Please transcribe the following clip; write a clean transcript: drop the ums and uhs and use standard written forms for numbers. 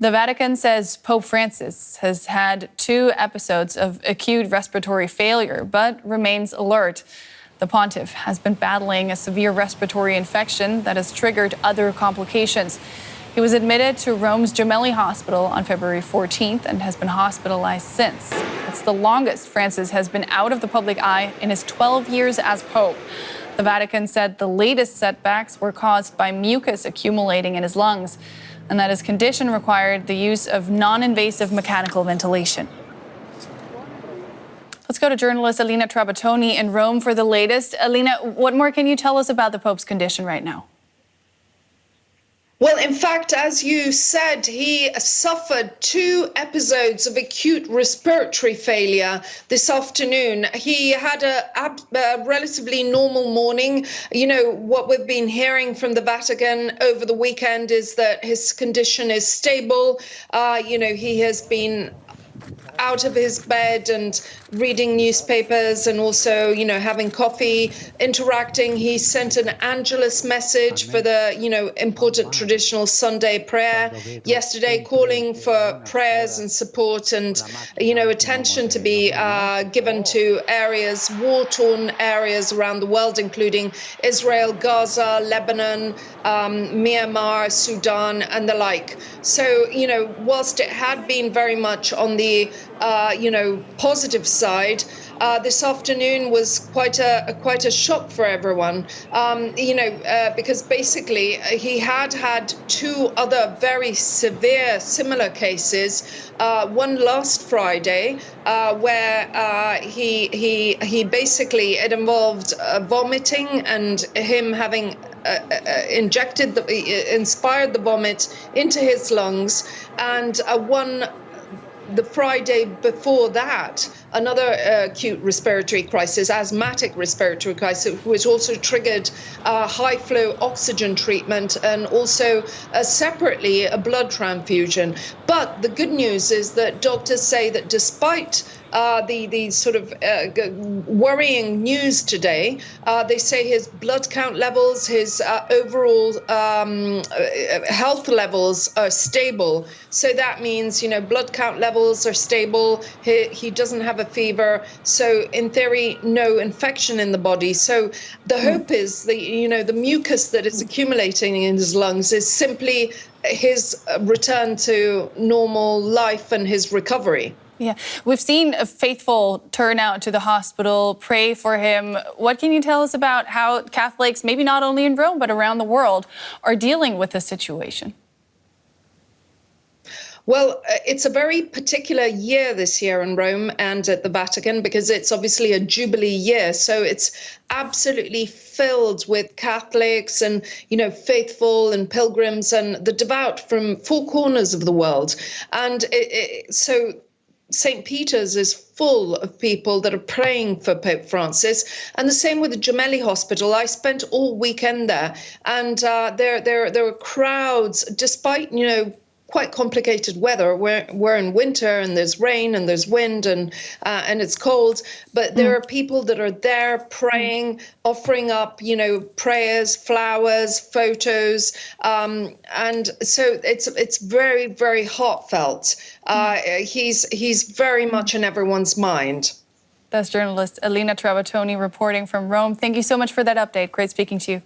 The Vatican says Pope Francis has had 2 episodes of acute respiratory failure, but remains alert. The pontiff has been battling a severe respiratory infection that has triggered other complications. He was admitted to Rome's Gemelli Hospital on February 14th and has been hospitalized since. It's the longest Francis has been out of the public eye in his 12 years as Pope. The Vatican said the latest setbacks were caused by mucus accumulating in his lungs, and that his condition required the use of non-invasive mechanical ventilation. Let's go to journalist Alina Trabbattoni in Rome for the latest. Alina, what more can you tell us about the Pope's condition right now? Well, in fact, as you said, he suffered 2 episodes of acute respiratory failure this afternoon. He had a relatively normal morning. You know, what we've been hearing from the Vatican over the weekend is that his condition is stable. He has been out of his bed and reading newspapers and also, having coffee, interacting. He sent an Angelus message for the, important traditional Sunday prayer yesterday, calling for prayers and support and, attention to be given to areas, war-torn areas around the world, including Israel, Gaza, Lebanon, Myanmar, Sudan, and the like. So, whilst it had been very much on the positive side, this afternoon was quite a shock for everyone, because basically he had 2 other very severe similar cases. One last Friday, where he basically, it involved vomiting and him having inspired the vomit into his lungs, and the Friday before that, another acute respiratory crisis, asthmatic respiratory crisis, which also triggered high flow oxygen treatment and also separately a blood transfusion. But the good news is that doctors say that despite the sort of worrying news today, they say his blood count levels, his overall health levels are stable. So that means, blood count levels are stable. He doesn't have a fever. So in theory, no infection in the body. So the hope is the mucus that is accumulating in his lungs is simply his return to normal life and his recovery. Yeah, we've seen a faithful turnout to the hospital, pray for him. What can you tell us about how Catholics, maybe not only in Rome, but around the world, are dealing with this situation? Well, it's a very particular year this year in Rome and at the Vatican because it's obviously a Jubilee year. So it's absolutely filled with Catholics and, faithful and pilgrims and the devout from 4 corners of the world. And so St. Peter's is full of people that are praying for Pope Francis, and the same with the Gemelli Hospital. I spent all weekend there, and there were crowds, despite quite complicated weather. We're in winter, and there's rain, and there's wind, and it's cold. But there are people that are there praying, offering up, prayers, flowers, photos, and so it's very, very heartfelt. He's very much in everyone's mind. That's journalist Alina Trabbattoni reporting from Rome. Thank you so much for that update. Great speaking to you.